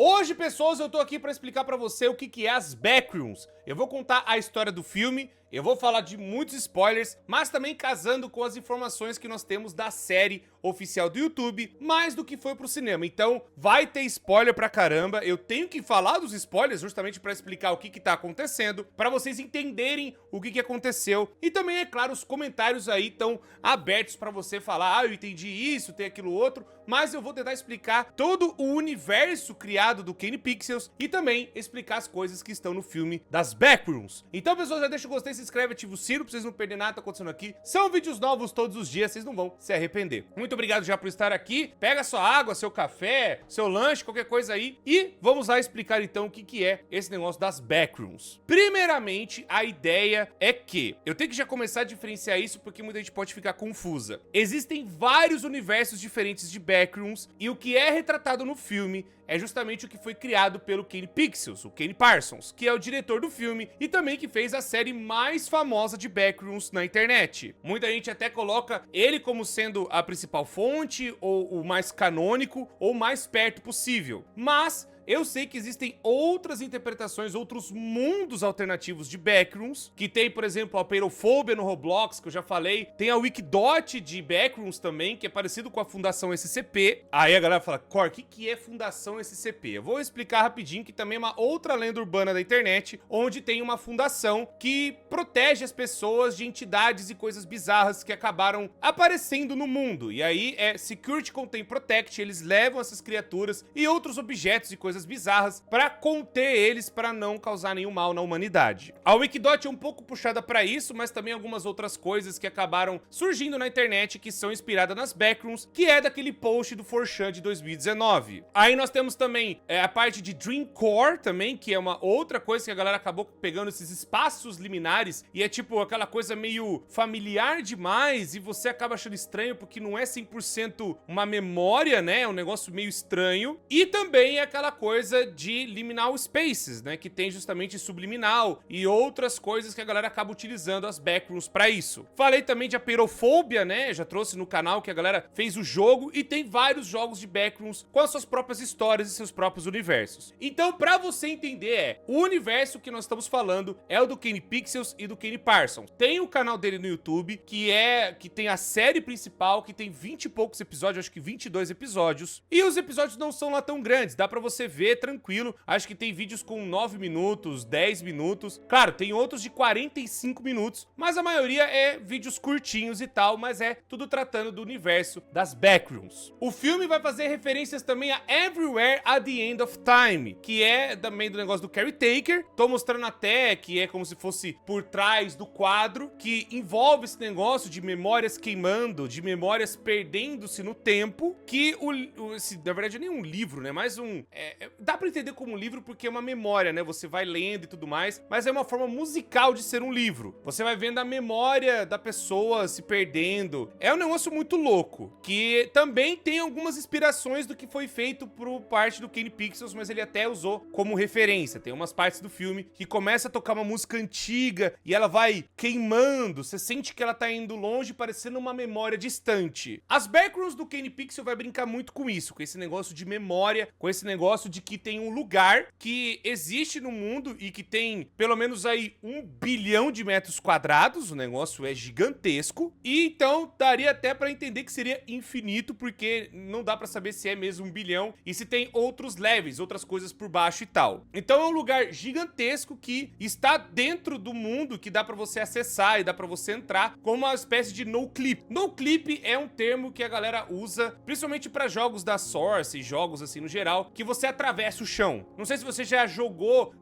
Hoje, pessoas, eu tô aqui pra explicar pra você o que é as Backrooms. Eu vou contar a história do filme, eu vou falar de muitos spoilers, mas também casando com as informações que nós temos da série oficial do YouTube, mais do que foi pro cinema. Então, vai ter spoiler pra caramba, eu tenho que falar dos spoilers justamente pra explicar o que tá acontecendo, pra vocês entenderem o que aconteceu. E também, é claro, os comentários aí estão abertos pra você falar, eu entendi isso, tem aquilo outro, mas eu vou tentar explicar todo o universo criado do Kenny Pixels e também explicar as coisas que estão no filme das Backrooms. Então, pessoas, já deixa o gostei, se inscreve, ativa o sino pra vocês não perderem nada que tá acontecendo aqui. São vídeos novos todos os dias, vocês não vão se arrepender. Muito obrigado já por estar aqui. Pega sua água, seu café, seu lanche, qualquer coisa aí. E vamos lá explicar então o que é esse negócio das Backrooms. Primeiramente, a ideia é que eu tenho que já começar a diferenciar isso porque muita gente pode ficar confusa. Existem vários universos diferentes de Backrooms e o que é retratado no filme é justamente o que foi criado pelo Kenny Pixels, o Kenny Parsons, que é o diretor do filme e também que fez a série mais famosa de Backrooms na internet. Muita gente até coloca ele como sendo a principal fonte, ou o mais canônico, ou mais perto possível. Mas eu sei que existem outras interpretações, outros mundos alternativos de Backrooms, que tem, por exemplo, a Peirofobia no Roblox, que eu já falei. Tem a Wikidot de Backrooms também, que é parecido com a Fundação SCP. Aí a galera fala, Cor, o que é Fundação SCP? Eu vou explicar rapidinho, que também é uma outra lenda urbana da internet, onde tem uma fundação que protege as pessoas de entidades e coisas bizarras que acabaram aparecendo no mundo. E aí é Security Contain Protect, eles levam essas criaturas e outros objetos e coisas bizarras para conter eles, para não causar nenhum mal na humanidade. A Wikidot é um pouco puxada para isso, mas também algumas outras coisas que acabaram surgindo na internet que são inspiradas nas Backrooms, que é daquele post do 4chan de 2019. Aí nós temos também a parte de Dreamcore também, que é uma outra coisa que a galera acabou pegando esses espaços liminares e é tipo aquela coisa meio familiar demais e você acaba achando estranho porque não é 100% uma memória, né? É um negócio meio estranho. E também é aquela coisa de liminal spaces, né, que tem justamente subliminal e outras coisas que a galera acaba utilizando as Backrooms pra isso. Falei também de a Peirofobia, né, já trouxe no canal que a galera fez o jogo e tem vários jogos de Backrooms com as suas próprias histórias e seus próprios universos. Então, pra você entender, o universo que nós estamos falando é o do Kenny Pixels e do Kenny Parsons. Tem o canal dele no YouTube, que tem a série principal, que tem 20 e poucos episódios, acho que 22 episódios, e os episódios não são lá tão grandes, dá pra você ver tranquilo. Acho que tem vídeos com 9 minutos, 10 minutos. Claro, tem outros de 45 minutos, mas a maioria é vídeos curtinhos e tal, mas é tudo tratando do universo das Backrooms. O filme vai fazer referências também a Everywhere at the End of Time, que é também do negócio do Carrie Taker. Tô mostrando até que é como se fosse por trás do quadro, que envolve esse negócio de memórias queimando, de memórias perdendo-se no tempo, que na verdade nem um livro, né, mais um... dá pra entender como um livro porque é uma memória, né? Você vai lendo e tudo mais, mas é uma forma musical de ser um livro. Você vai vendo a memória da pessoa se perdendo. É um negócio muito louco, que também tem algumas inspirações do que foi feito por parte do Kenny Pixels, mas ele até usou como referência. Tem umas partes do filme que começa a tocar uma música antiga e ela vai queimando. Você sente que ela tá indo longe, parecendo uma memória distante. As Backrooms do Kenny Pixel vai brincar muito com isso, com esse negócio de memória, com esse negócio de que tem um lugar que existe no mundo e que tem pelo menos aí 1 bilhão de metros quadrados, o negócio é gigantesco, e então daria até pra entender que seria infinito, porque não dá pra saber se é mesmo 1 bilhão e se tem outros levels, outras coisas por baixo e tal. Então é um lugar gigantesco que está dentro do mundo, que dá pra você acessar e dá pra você entrar como uma espécie de no-clip. No-clip é um termo que a galera usa, principalmente pra jogos da Source, jogos assim no geral, que você atravessa o chão. Não sei se você já jogou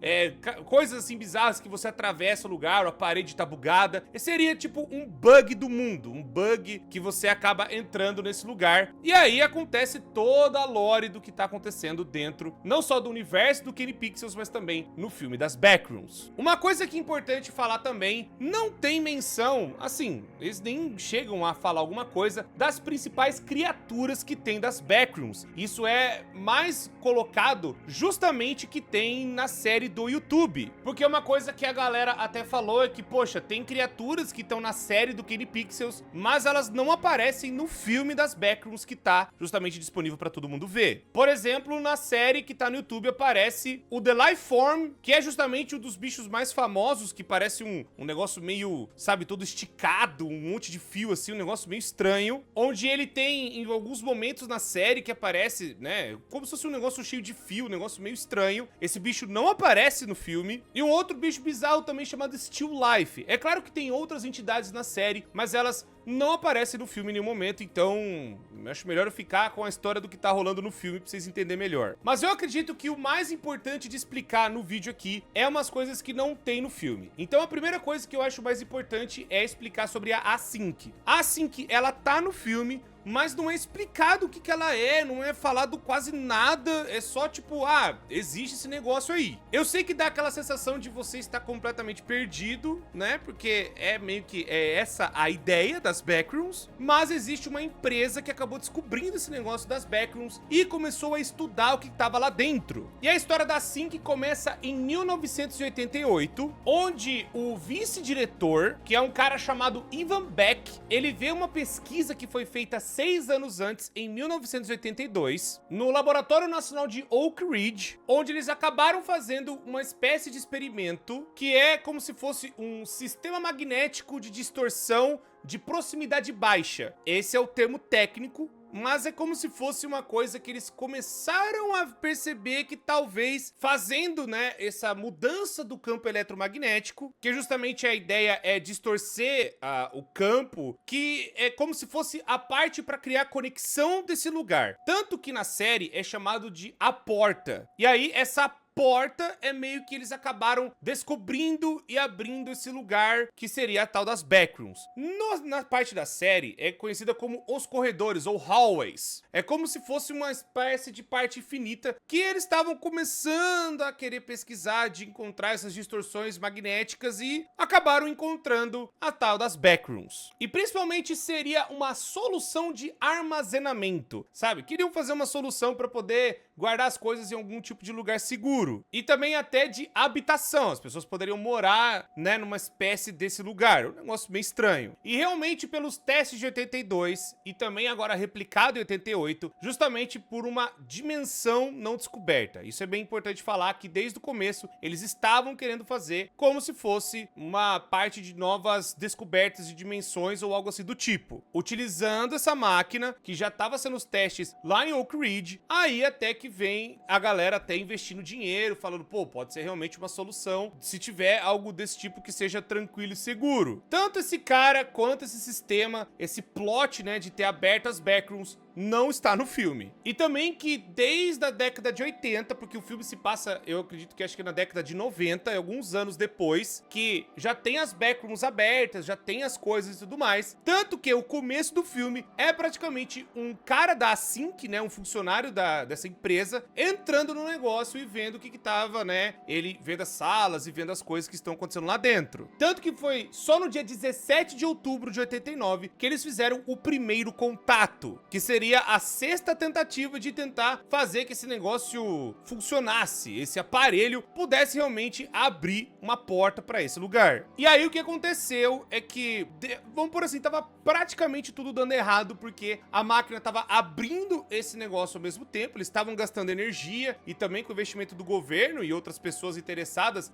coisas assim bizarras que você atravessa o lugar, ou a parede tá bugada. Esse seria tipo um bug do mundo, um bug que você acaba entrando nesse lugar. E aí acontece toda a lore do que tá acontecendo dentro, não só do universo do Kenny Pixels, mas também no filme das Backrooms. Uma coisa que é importante falar também, não tem menção, assim, eles nem chegam a falar alguma coisa das principais criaturas que tem das Backrooms. Isso é mais colocado explicado justamente que tem na série do YouTube. Porque uma coisa que a galera até falou é que, poxa, tem criaturas que estão na série do Kine Pixels, mas elas não aparecem no filme das Backrooms que tá justamente disponível pra todo mundo ver. Por exemplo, na série que tá no YouTube aparece o The Lifeform, que é justamente um dos bichos mais famosos, que parece um negócio meio, sabe, todo esticado, um monte de fio assim, um negócio meio estranho, onde ele tem em alguns momentos na série que aparece, né, como se fosse um negócio cheio de fio, um negócio meio estranho. Esse bicho não aparece no filme. E um outro bicho bizarro também chamado Still Life. É claro que tem outras entidades na série, mas elas não aparecem no filme em nenhum momento, então acho melhor eu ficar com a história do que tá rolando no filme pra vocês entenderem melhor. Mas eu acredito que o mais importante de explicar no vídeo aqui é umas coisas que não tem no filme. Então a primeira coisa que eu acho mais importante é explicar sobre a Async. A Async, ela tá no filme, mas não é explicado o que ela é, não é falado quase nada, é só tipo, ah, existe esse negócio aí. Eu sei que dá aquela sensação de você estar completamente perdido, né, porque é meio que essa a ideia das Backrooms, mas existe uma empresa que acabou descobrindo esse negócio das Backrooms e começou a estudar o que estava lá dentro. E a história da Async começa em 1988, onde o vice-diretor, que é um cara chamado Ivan Beck, ele vê uma pesquisa que foi feita 6 anos antes, em 1982, no Laboratório Nacional de Oak Ridge, onde eles acabaram fazendo uma espécie de experimento que é como se fosse um sistema magnético de distorção de proximidade baixa. Esse é o termo técnico, mas é como se fosse uma coisa que eles começaram a perceber que talvez fazendo, né, essa mudança do campo eletromagnético, que justamente a ideia é distorcer o campo, que é como se fosse a parte para criar conexão desse lugar. Tanto que na série é chamado de a porta. E aí essa porta é meio que eles acabaram descobrindo e abrindo esse lugar que seria a tal das Backrooms. Na parte da série é conhecida como os corredores ou hallways. É como se fosse uma espécie de parte infinita que eles estavam começando a querer pesquisar, de encontrar essas distorções magnéticas e acabaram encontrando a tal das Backrooms. E principalmente seria uma solução de armazenamento, sabe? Queriam fazer uma solução para poder guardar as coisas em algum tipo de lugar seguro. E também até de habitação. As pessoas poderiam morar, né, numa espécie desse lugar. Um negócio meio estranho. E realmente pelos testes de 82 e também agora replicado em 88, justamente por uma dimensão não descoberta. Isso é bem importante falar que desde o começo eles estavam querendo fazer como se fosse uma parte de novas descobertas de dimensões ou algo assim do tipo. Utilizando essa máquina que já estava sendo os testes lá em Oak Ridge, aí até que vem a galera até investindo dinheiro, falando, pô, pode ser realmente uma solução se tiver algo desse tipo que seja tranquilo e seguro. Tanto esse cara quanto esse sistema, esse plot, né, de ter aberto as Backrooms, não está no filme. E também que desde a década de 80, porque o filme se passa, eu acredito que acho que na década de 90, alguns anos depois, que já tem as Backrooms abertas, já tem as coisas e tudo mais. Tanto que o começo do filme é praticamente um cara da Async, né, um funcionário dessa empresa, entrando no negócio e vendo o que tava, né, ele vendo as salas e vendo as coisas que estão acontecendo lá dentro. Tanto que foi só no dia 17 de outubro de 89 que eles fizeram o primeiro contato, que seria a sexta tentativa de tentar fazer que esse negócio funcionasse, esse aparelho pudesse realmente abrir uma porta para esse lugar. E aí o que aconteceu é que, vamos por assim, tava praticamente tudo dando errado, porque a máquina tava abrindo esse negócio ao mesmo tempo, eles estavam gastando energia e também com o investimento do governo e outras pessoas interessadas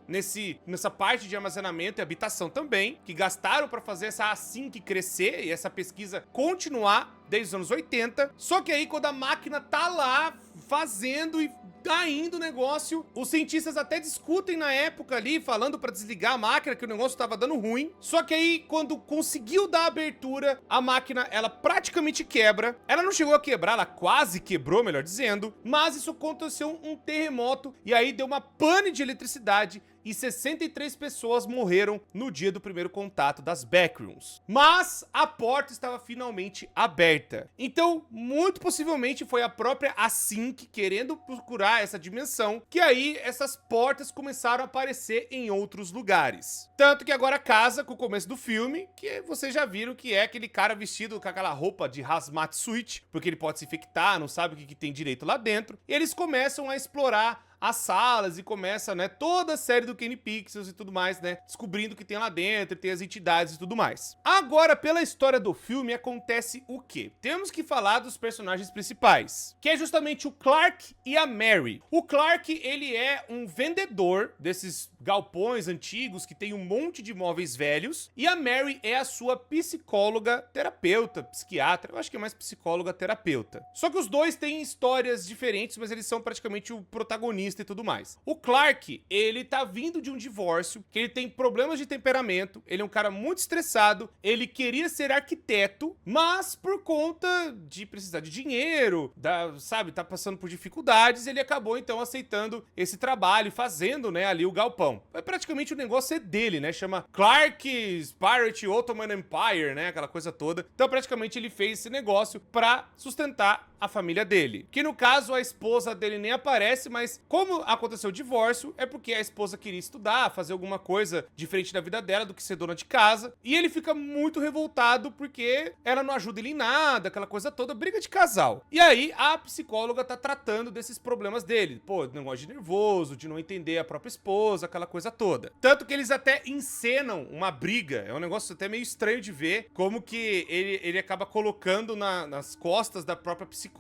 nessa parte de armazenamento e habitação também, que gastaram para fazer essa Async crescer e essa pesquisa continuar desde os anos 80, só que aí quando a máquina tá lá fazendo e tá indo o negócio, os cientistas até discutem na época ali, falando pra desligar a máquina, que o negócio tava dando ruim, só que aí quando conseguiu dar a abertura, a máquina, ela praticamente quebra. Ela não chegou a quebrar, ela quase quebrou, melhor dizendo, mas isso aconteceu um terremoto e aí deu uma pane de eletricidade e 63 pessoas morreram no dia do primeiro contato das Backrooms. Mas a porta estava finalmente aberta. Então, muito possivelmente foi a própria Async querendo procurar essa dimensão, que aí essas portas começaram a aparecer em outros lugares. Tanto que agora casa com o começo do filme, que vocês já viram que é aquele cara vestido com aquela roupa de hazmat suit, porque ele pode se infectar, não sabe o que tem direito lá dentro, e eles começam a explorar as salas e começa, né, toda a série do Kenny Pixels e tudo mais, né, descobrindo o que tem lá dentro, tem as entidades e tudo mais. Agora, pela história do filme, acontece o quê? Temos que falar dos personagens principais, que é justamente o Clark e a Mary. O Clark, ele é um vendedor desses galpões antigos que tem um monte de móveis velhos, e a Mary é a sua psicóloga, terapeuta, psiquiatra, eu acho que é mais psicóloga terapeuta. Só que os dois têm histórias diferentes, mas eles são praticamente o protagonista e tudo mais. O Clark, ele tá vindo de um divórcio, que ele tem problemas de temperamento, ele é um cara muito estressado, ele queria ser arquiteto, mas por conta de precisar de dinheiro, sabe, tá passando por dificuldades, ele acabou então aceitando esse trabalho, fazendo, né, ali o galpão. Praticamente o negócio é dele, né, chama Clark's Pirate Ottoman Empire, né, aquela coisa toda. Então praticamente ele fez esse negócio pra sustentar a família dele. Que no caso a esposa dele nem aparece, mas como aconteceu o divórcio, é porque a esposa queria estudar, fazer alguma coisa diferente da vida dela do que ser dona de casa. E ele fica muito revoltado porque ela não ajuda ele em nada, aquela coisa toda, briga de casal. E aí a psicóloga tá tratando desses problemas dele. Pô, negócio de nervoso, de não entender a própria esposa, aquela coisa toda. Tanto que eles até encenam uma briga. É um negócio até meio estranho de ver como que ele acaba colocando nas costas da própria psicóloga,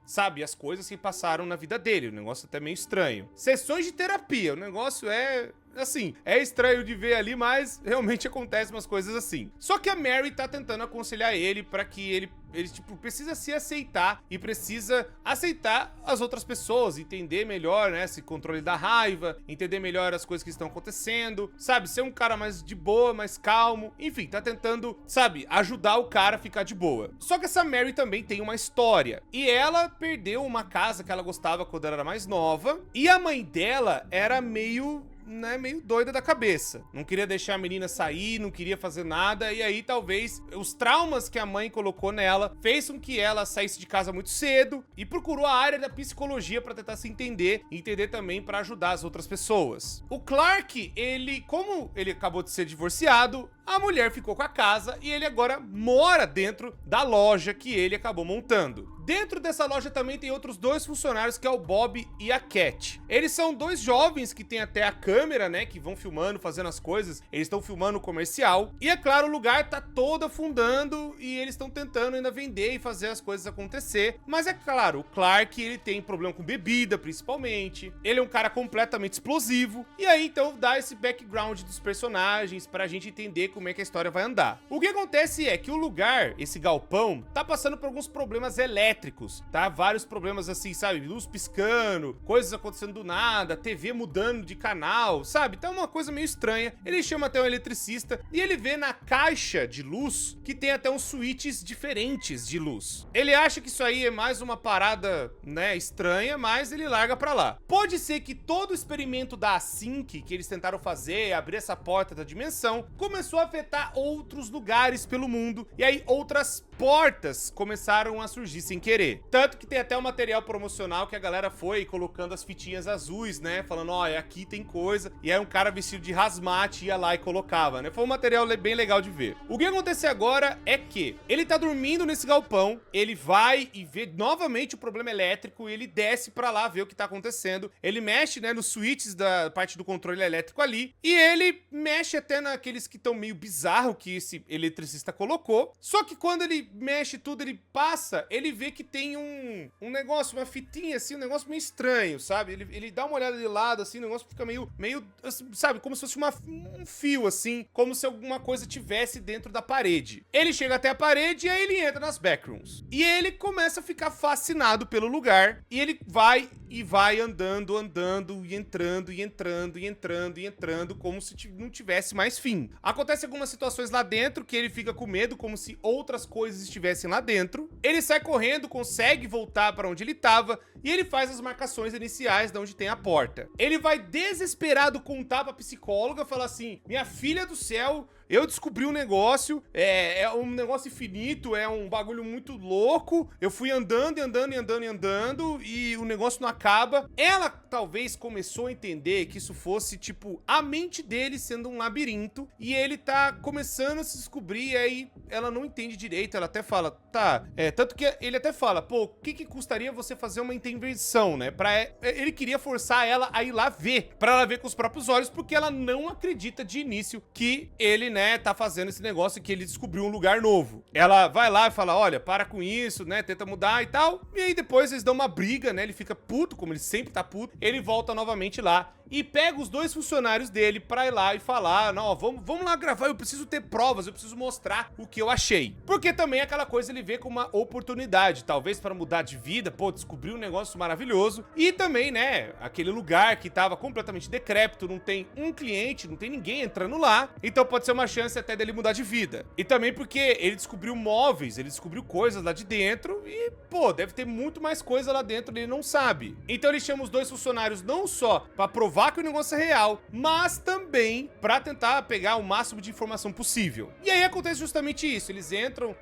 sabe, as coisas que passaram na vida dele. O negócio até meio estranho. Sessões de terapia, o negócio é... assim, é estranho de ver ali, mas realmente acontecem umas coisas assim. Só que a Mary tá tentando aconselhar ele pra que ele tipo, precisa se aceitar e precisa aceitar as outras pessoas, entender melhor, né, esse controle da raiva, entender melhor as coisas que estão acontecendo, sabe, ser um cara mais de boa, mais calmo, enfim, tá tentando, sabe, ajudar o cara a ficar de boa. Só que essa Mary também tem uma história, e ela perdeu uma casa que ela gostava quando ela era mais nova, e a mãe dela era meio doida da cabeça. Não queria deixar a menina sair, não queria fazer nada, e aí talvez os traumas que a mãe colocou nela fez com que ela saísse de casa muito cedo e procurou a área da psicologia pra tentar se entender e entender também pra ajudar as outras pessoas. O Clark, como ele acabou de ser divorciado, a mulher ficou com a casa e ele agora mora dentro da loja que ele acabou montando. Dentro dessa loja também tem outros dois funcionários, que é o Bob e a Cat. Eles são dois jovens que tem até a câmera, né, que vão filmando, fazendo as coisas. Eles estão filmando o comercial. E é claro, o lugar tá todo afundando e eles estão tentando ainda vender e fazer as coisas acontecer. Mas é claro, o Clark, ele tem problema com bebida, principalmente. Ele é um cara completamente explosivo. E aí, então, dá esse background dos personagens pra gente entender como é que a história vai andar. O que acontece é que o lugar, esse galpão, tá passando por alguns problemas elétricos, tá? Vários problemas assim, sabe? Luz piscando, coisas acontecendo do nada, TV mudando de canal, sabe? Tá uma coisa meio estranha. Ele chama até um eletricista e ele vê na caixa de luz que tem até uns switches diferentes de luz. Ele acha que isso aí é mais uma parada, né, estranha, mas ele larga pra lá. Pode ser que todo o experimento da Async que eles tentaram fazer, abrir essa porta da dimensão, começou a afetar outros lugares pelo mundo, e aí outras portas começaram a surgir sem querer. Tanto que tem até um material promocional que a galera foi colocando as fitinhas azuis, né? Falando, ó, aqui tem coisa. E aí um cara vestido de hazmat ia lá e colocava, né? Foi um material bem legal de ver. O que acontece agora é que ele tá dormindo nesse galpão, ele vai e vê novamente o problema elétrico e ele desce pra lá ver o que tá acontecendo. Ele mexe, né, nos switches da parte do controle elétrico ali e ele mexe até naqueles que estão meio bizarro que esse eletricista colocou. Só que quando ele mexe tudo, ele passa, ele vê que tem um negócio, uma fitinha assim, um negócio meio estranho, sabe? Ele dá uma olhada de lado, assim, o negócio fica meio sabe, como se fosse um fio, assim, como se alguma coisa tivesse dentro da parede. Ele chega até a parede e aí ele entra nas backrooms. E ele começa a ficar fascinado pelo lugar, e ele vai e vai andando, e entrando, como se não tivesse mais fim. Acontece algumas situações lá dentro que ele fica com medo, como se outras coisas estivessem lá dentro. Ele sai correndo, consegue voltar para onde ele estava e ele faz as marcações iniciais de onde tem a porta. Ele vai desesperado contar pra psicóloga, falar assim: minha filha do céu, eu descobri um negócio, é um negócio infinito, é um bagulho muito louco, eu fui andando e o negócio não acaba. Ela talvez começou a entender que isso fosse, tipo, a mente dele sendo um labirinto e ele tá começando a se descobrir, e aí ela não entende direito, ela até fala, tá, tanto que ele até fala, pô, o que custaria você fazer uma intervenção, né? Ele queria forçar ela a ir lá ver, pra ela ver com os próprios olhos, porque ela não acredita de início que ele, né, tá fazendo esse negócio, que ele descobriu um lugar novo. Ela vai lá e fala, olha, para com isso, né, tenta mudar e tal, e aí depois eles dão uma briga, né, ele fica puto, como ele sempre tá puto, ele volta novamente lá e pega os 2 funcionários dele pra ir lá e falar, não, vamos lá gravar, eu preciso ter provas, eu preciso mostrar o que eu achei. Porque também aquela coisa ele vê como uma oportunidade, talvez para mudar de vida, pô, descobrir um negócio maravilhoso, e também, né, aquele lugar que tava completamente decrépito, não tem um cliente, não tem ninguém entrando lá, então pode ser uma chance até dele mudar de vida. E também porque ele descobriu móveis, ele descobriu coisas lá de dentro e, pô, deve ter muito mais coisa lá dentro, ele não sabe. Então ele chama os 2 funcionários não só pra provar que o negócio é real, mas também pra tentar pegar o máximo de informação possível. E aí acontece justamente isso, eles entram,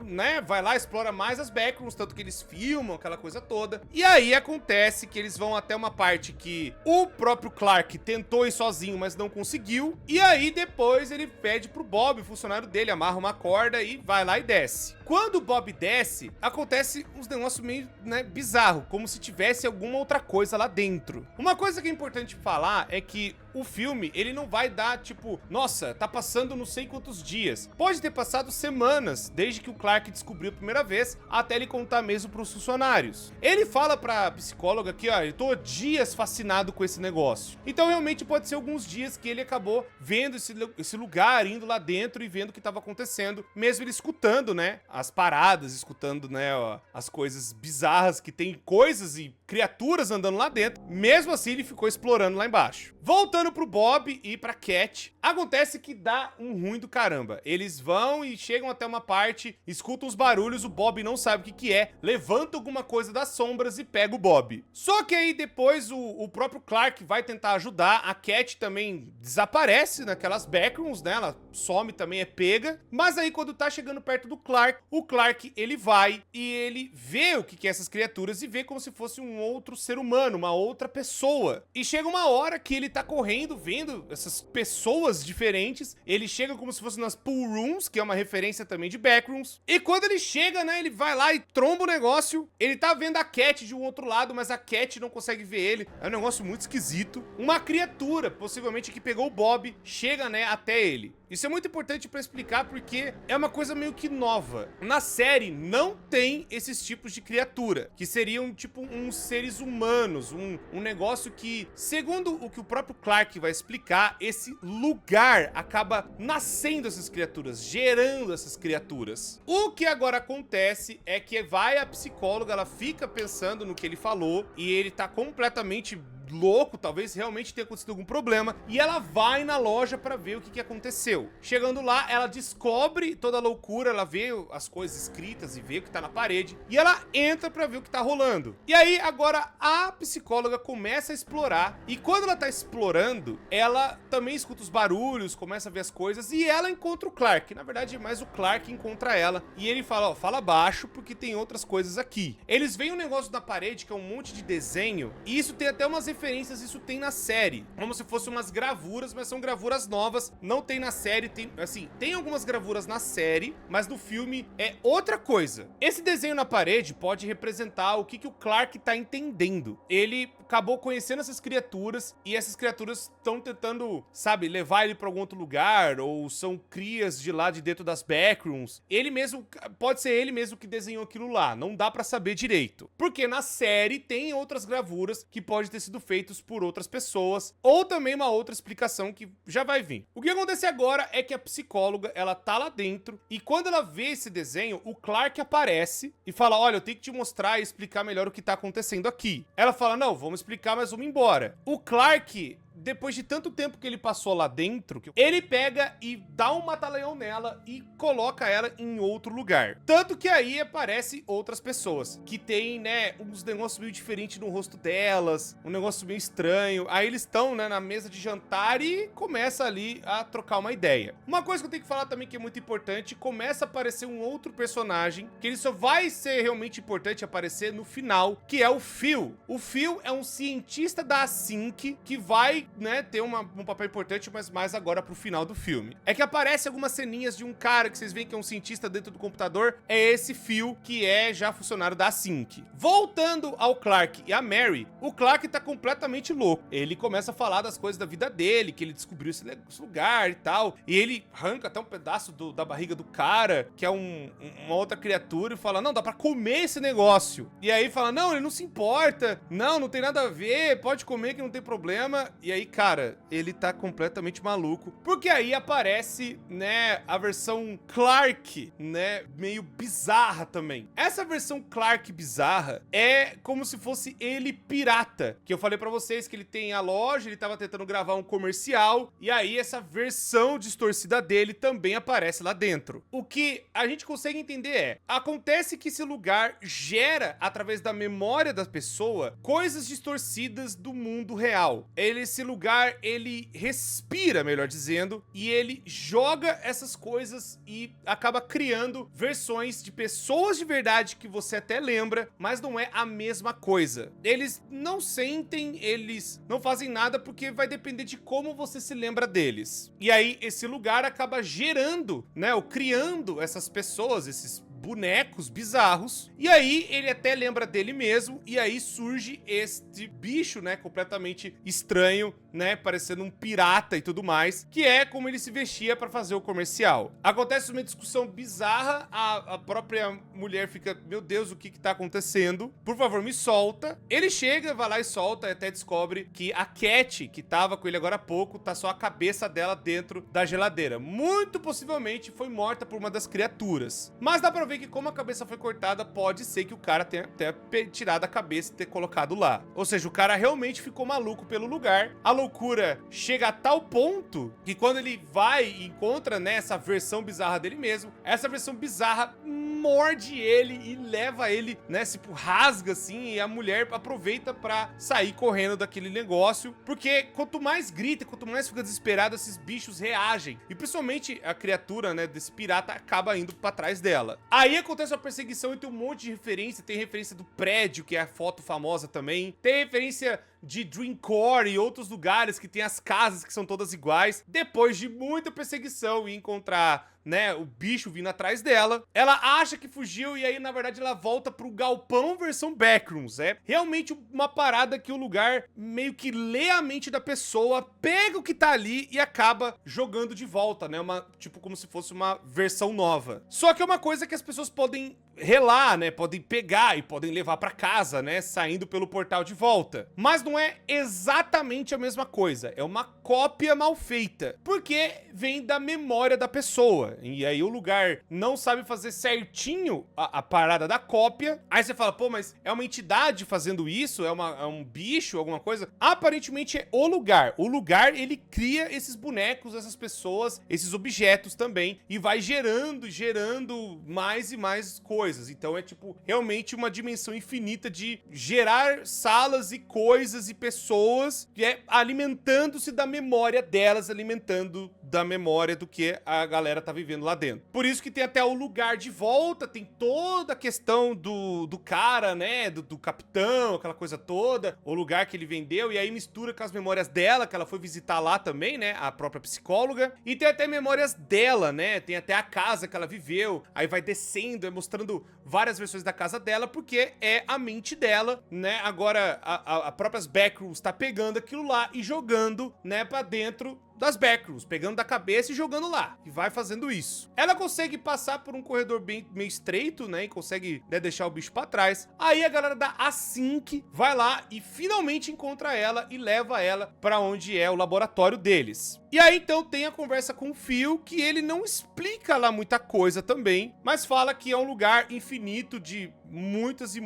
né, vai lá, explora mais as backrooms, tanto que eles filmam, aquela coisa toda. E aí acontece que eles vão até uma parte que o próprio Clark tentou ir sozinho, mas não conseguiu. E aí depois ele pede pro Bob, o funcionário dele, amarra uma corda e vai lá e desce. Quando o Bob desce, acontece uns negócios meio, né, bizarro, como se tivesse alguma outra coisa lá dentro. Uma coisa que é importante falar é que o filme, ele não vai dar, tipo, nossa, tá passando não sei quantos dias. Pode ter passado semanas, desde que o Clark descobriu a primeira vez, até ele contar mesmo pros funcionários. Ele fala pra psicóloga que, ó, eu tô dias fascinado com esse negócio. Então, realmente, pode ser alguns dias que ele acabou vendo esse lugar, indo lá dentro e vendo o que tava acontecendo, mesmo ele escutando, né, as paradas, escutando, né, ó, as coisas bizarras, que tem coisas e criaturas andando lá dentro. Mesmo assim, ele ficou explorando lá embaixo. Voltando pro Bob e pra Cat, acontece que dá um ruim do caramba. Eles vão e chegam até uma parte, escutam os barulhos, o Bob não sabe o que é, levanta alguma coisa das sombras e pega o Bob. Só que aí depois o próprio Clark vai tentar ajudar, a Cat também desaparece naquelas backrooms, né, ela some também, é pega, mas aí quando tá chegando perto do Clark, o Clark, ele vai e ele vê o que é essas criaturas e vê como se fosse um outro ser humano, uma outra pessoa. E chega uma hora que ele tá correndo, vendo essas pessoas diferentes, ele chega como se fosse nas pool rooms, que é uma referência também de backrooms, e quando ele chega, né, ele vai lá e tromba o negócio, ele tá vendo a Cat de um outro lado, mas a Cat não consegue ver ele, é um negócio muito esquisito. Uma criatura, possivelmente que pegou o Bob, chega, né, até ele. Isso é muito importante pra explicar porque é uma coisa meio que nova. Na série não tem esses tipos de criatura, que seriam tipo uns seres humanos, um negócio que, segundo o que o próprio Clark vai explicar, esse lugar acaba nascendo essas criaturas, gerando essas criaturas. O que agora acontece é que vai a psicóloga, ela fica pensando no que ele falou e ele tá completamente louco, talvez realmente tenha acontecido algum problema, e ela vai na loja pra ver o que aconteceu. Chegando lá, ela descobre toda a loucura, ela vê as coisas escritas e vê o que tá na parede, e ela entra pra ver o que tá rolando. E aí, agora, a psicóloga começa a explorar, e quando ela tá explorando, ela também escuta os barulhos, começa a ver as coisas, e ela encontra o Clark. Na verdade, é mais o Clark encontra ela, e ele fala, ó, fala baixo, porque tem outras coisas aqui. Eles veem um negócio na parede, que é um monte de desenho, e isso tem até umas referências, isso tem na série, como se fossem umas gravuras, mas são gravuras novas, não tem na série, tem, assim, tem algumas gravuras na série, mas no filme é outra coisa. Esse desenho na parede pode representar o que o Clark tá entendendo. Ele acabou conhecendo essas criaturas e essas criaturas estão tentando, sabe, levar ele pra algum outro lugar, ou são crias de lá de dentro das Backrooms. Ele mesmo, pode ser ele mesmo que desenhou aquilo lá, não dá pra saber direito. Porque na série tem outras gravuras que podem ter sido feitas por outras pessoas, ou também uma outra explicação que já vai vir. O que acontece agora é que a psicóloga, ela tá lá dentro, e quando ela vê esse desenho, o Clark aparece e fala, olha, eu tenho que te mostrar e explicar melhor o que tá acontecendo aqui. Ela fala, não, vamos explicar, mas vamos embora. O Clark, depois de tanto tempo que ele passou lá dentro, ele pega e dá um mata-leão nela e coloca ela em outro lugar. Tanto que aí aparecem outras pessoas que tem, né, uns negócios meio diferentes no rosto delas, um negócio meio estranho. Aí eles estão, né, na mesa de jantar e começa ali a trocar uma ideia. Uma coisa que eu tenho que falar também que é muito importante, começa a aparecer um outro personagem, que ele só vai ser realmente importante aparecer no final, que é o Phil. O Phil é um cientista da Async que vai, né, ter um papel importante, mas mais agora pro final do filme. É que aparece algumas ceninhas de um cara que vocês veem que é um cientista dentro do computador, é esse Phil, que é já funcionário da Async. Voltando ao Clark e a Mary, o Clark tá completamente louco. Ele começa a falar das coisas da vida dele, que ele descobriu esse lugar e tal, e ele arranca até um pedaço da barriga do cara, que é uma outra criatura, e fala, não, dá pra comer esse negócio. E aí fala, não, ele não se importa, não tem nada a ver, pode comer que não tem problema. E aí, cara, ele tá completamente maluco, porque aí aparece, né, a versão Clark, né, meio bizarra também. Essa versão Clark bizarra é como se fosse ele pirata, que eu falei pra vocês que ele tem a loja, ele tava tentando gravar um comercial, e aí essa versão distorcida dele também aparece lá dentro. O que a gente consegue entender é, acontece que esse lugar gera, através da memória da pessoa, coisas distorcidas do mundo real. Esse lugar, ele respira, melhor dizendo, e ele joga essas coisas e acaba criando versões de pessoas de verdade que você até lembra, mas não é a mesma coisa. Eles não sentem, eles não fazem nada, porque vai depender de como você se lembra deles. E aí, esse lugar acaba gerando, né, ou criando essas pessoas, esses bonecos bizarros, e aí ele até lembra dele mesmo, e aí surge este bicho, né, completamente estranho, né, parecendo um pirata e tudo mais, que é como ele se vestia pra fazer o comercial. Acontece uma discussão bizarra, a própria mulher fica, meu Deus, o que tá acontecendo? Por favor, me solta. Ele chega, vai lá e solta, e até descobre que a Cat, que tava com ele agora há pouco, tá só a cabeça dela dentro da geladeira. Muito possivelmente foi morta por uma das criaturas. Mas dá pra ver que como a cabeça foi cortada, pode ser que o cara tenha tirado a cabeça e ter colocado lá. Ou seja, o cara realmente ficou maluco pelo lugar. A loucura chega a tal ponto que quando ele vai e encontra, né, essa versão bizarra dele mesmo, essa versão bizarra morde ele e leva ele, né, tipo, rasga assim, e a mulher aproveita pra sair correndo daquele negócio, porque quanto mais grita, quanto mais fica desesperado, esses bichos reagem, e principalmente a criatura, né, desse pirata acaba indo pra trás dela. Aí acontece uma perseguição e tem um monte de referência, tem referência do prédio, que é a foto famosa também, tem referência de Dreamcore e outros lugares que tem as casas que são todas iguais. Depois de muita perseguição e encontrar, né, o bicho vindo atrás dela, ela acha que fugiu e aí, na verdade, ela volta pro galpão versão Backrooms. É realmente uma parada que o lugar meio que lê a mente da pessoa, pega o que tá ali e acaba jogando de volta, né, tipo como se fosse uma versão nova. Só que é uma coisa que as pessoas podem relar, né, podem pegar e podem levar pra casa, né, saindo pelo portal de volta. Mas não é exatamente a mesma coisa, é uma cópia mal feita, porque vem da memória da pessoa, e aí o lugar não sabe fazer certinho a parada da cópia. Aí você fala, pô, mas é uma entidade fazendo isso? É um bicho, alguma coisa? Aparentemente é o lugar ele cria esses bonecos, essas pessoas, esses objetos também, e vai gerando mais e mais coisas. Então é tipo realmente uma dimensão infinita de gerar salas e coisas e pessoas, que é alimentando-se da memória delas, alimentando da memória do que a galera tá vivendo lá dentro. Por isso que tem até o lugar de volta, tem toda a questão do cara, né, do capitão, aquela coisa toda, o lugar que ele vendeu, e aí mistura com as memórias dela, que ela foi visitar lá também, né, a própria psicóloga, e tem até memórias dela, né, tem até a casa que ela viveu, aí vai descendo, mostrando mostrando várias versões da casa dela, porque é a mente dela, né? Agora, a própria Backrooms tá pegando aquilo lá e jogando, né, pra dentro das Backrooms, pegando da cabeça e jogando lá, e vai fazendo isso. Ela consegue passar por um corredor bem meio estreito, né, e consegue, né, deixar o bicho pra trás. Aí a galera da Async vai lá e finalmente encontra ela e leva ela pra onde é o laboratório deles. E aí então tem a conversa com o Phil, que ele não explica lá muita coisa também, mas fala que é um lugar infinito de muitas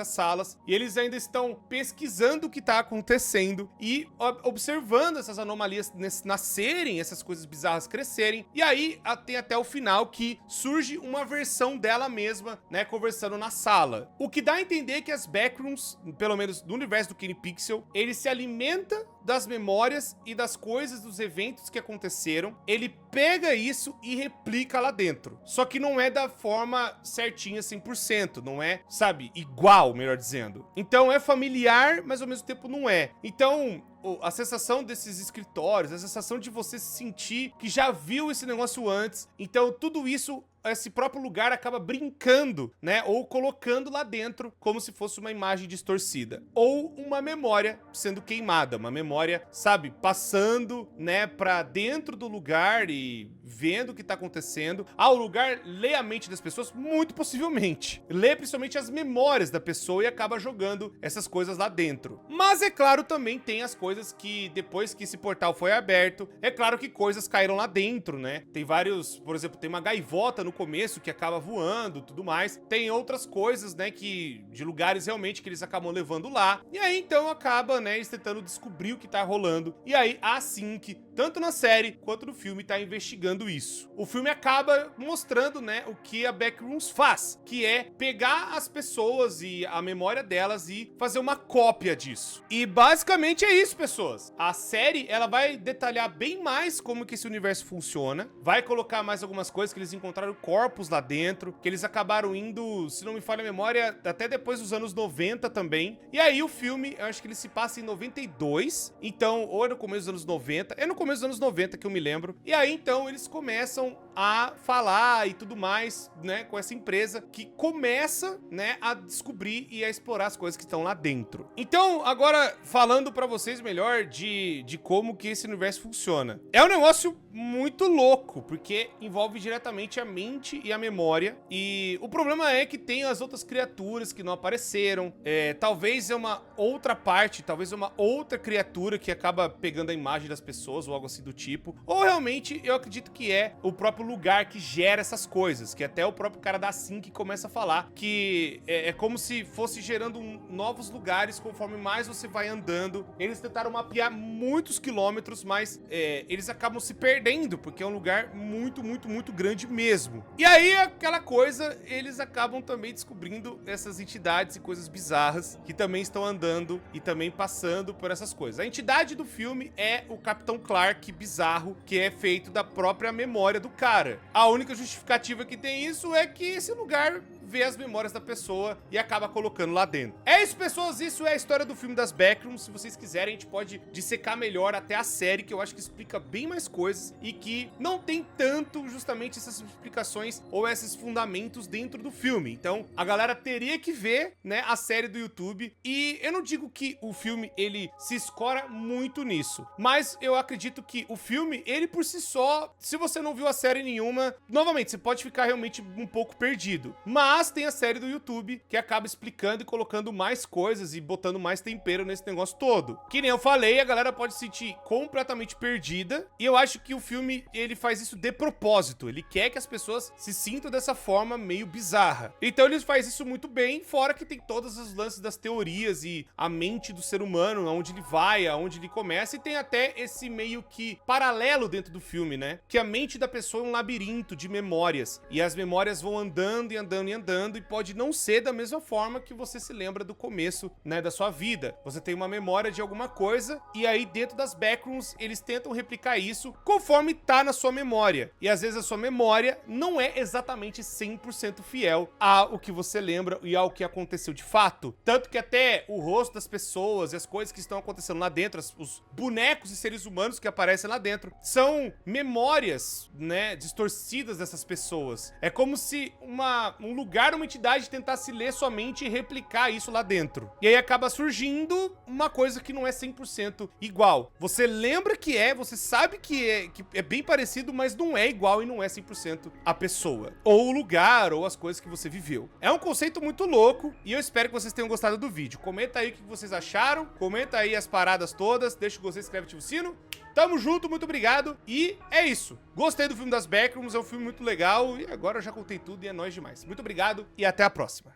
salas, e eles ainda estão pesquisando o que tá acontecendo e observando essas anomalias nascerem, essas coisas bizarras crescerem. E aí tem até o final que surge uma versão dela mesma, né, conversando na sala. O que dá a entender que as Backrooms, pelo menos no universo do Kenny Pixel, ele se alimenta das memórias e das coisas, dos eventos que aconteceram, ele pega isso e replica lá dentro. Só que não é da forma certinha 100%, não é, sabe, igual, melhor dizendo. Então é familiar, mas ao mesmo tempo não é. Então a sensação desses escritórios, a sensação de você se sentir que já viu esse negócio antes, então tudo isso, esse próprio lugar acaba brincando, né, ou colocando lá dentro como se fosse uma imagem distorcida, ou uma memória sendo queimada, uma memória, sabe, passando, né, pra dentro do lugar e vendo o que tá acontecendo. O lugar lê a mente das pessoas, muito possivelmente, lê principalmente as memórias da pessoa e acaba jogando essas coisas lá dentro. Mas é claro, também tem as coisas que depois que esse portal foi aberto, é claro que coisas caíram lá dentro, né? Tem vários, por exemplo, tem uma gaivota no começo que acaba voando, tudo mais. Tem outras coisas, né, que de lugares realmente que eles acabam levando lá. E aí então acaba, né, eles tentando descobrir o que tá rolando. E aí a Async, tanto na série quanto no filme, tá investigando isso. O filme acaba mostrando, né, o que a Backrooms faz, que é pegar as pessoas e a memória delas e fazer uma cópia disso. E basicamente é isso, pessoas. A série, ela vai detalhar bem mais como que esse universo funciona, vai colocar mais algumas coisas, que eles encontraram corpos lá dentro, que eles acabaram indo, se não me falha a memória, até depois dos anos 90 também. E aí o filme, eu acho que ele se passa em 92, então, ou é no começo dos anos 90, é no começo dos anos 90 que eu me lembro. E aí então eles começam a falar e tudo mais, né, com essa empresa que começa, né, a descobrir e a explorar as coisas que estão lá dentro. Então, agora falando pra vocês melhor de como que esse universo funciona. É um negócio muito louco, porque envolve diretamente a mente e a memória, e o problema é que tem as outras criaturas que não apareceram, talvez é uma outra parte, talvez é uma outra criatura que acaba pegando a imagem das pessoas ou algo assim do tipo, ou realmente eu acredito que é o próprio lugar que gera essas coisas, que até o próprio cara da Async começa a falar que é como se fosse gerando novos lugares conforme mais você vai andando. Eles tentaram mapear muitos quilômetros, mas eles acabam se perdendo, porque é um lugar muito grande mesmo. E aí, aquela coisa, eles acabam também descobrindo essas entidades e coisas bizarras que também estão andando e também passando por essas coisas. A entidade do filme é o Capitão Clark bizarro, que é feito da própria memória do cara. A única justificativa que tem isso é que esse lugar vê as memórias da pessoa e acaba colocando lá dentro. É isso, pessoas, isso é a história do filme das Backrooms. Se vocês quiserem, a gente pode dissecar melhor até a série, que eu acho que explica bem mais coisas e que não tem tanto justamente essas explicações ou esses fundamentos dentro do filme. Então, a galera teria que ver, né, a série do YouTube. E eu não digo que o filme, ele se escora muito nisso, mas eu acredito que o filme, ele por si só, se você não viu a série nenhuma, novamente, você pode ficar realmente um pouco perdido. Mas tem a série do YouTube que acaba explicando e colocando mais coisas e botando mais tempero nesse negócio todo. Que nem eu falei, a galera pode se sentir completamente perdida, e eu acho que o filme, ele faz isso de propósito. Ele quer que as pessoas se sintam dessa forma meio bizarra. Então ele faz isso muito bem, fora que tem todos os lances das teorias e a mente do ser humano, aonde ele vai, aonde ele começa, e tem até esse meio que paralelo dentro do filme, né? Que a mente da pessoa é um labirinto de memórias, e as memórias vão andando e andando e andando. andando e pode não ser da mesma forma que você se lembra do começo, né, da sua vida. Você tem uma memória de alguma coisa e aí dentro das backrooms eles tentam replicar isso conforme tá na sua memória. E às vezes a sua memória não é exatamente 100% fiel ao que você lembra e ao que aconteceu de fato. Tanto que até o rosto das pessoas e as coisas que estão acontecendo lá dentro, os bonecos e seres humanos que aparecem lá dentro, são memórias, né, distorcidas dessas pessoas. É como se um lugar, uma entidade tentasse ler sua mente e replicar isso lá dentro. E aí acaba surgindo uma coisa que não é 100% igual. Você lembra que você sabe que é bem parecido, mas não é igual e não é 100% a pessoa, ou o lugar, ou as coisas que você viveu. É um conceito muito louco e eu espero que vocês tenham gostado do vídeo. Comenta aí o que vocês acharam, comenta aí as paradas todas, deixa o gostei, inscreve, ativa o sino. Tamo junto, muito obrigado. E é isso. Gostei do filme das Backrooms, é um filme muito legal. E agora eu já contei tudo e é nóis demais. Muito obrigado e até a próxima.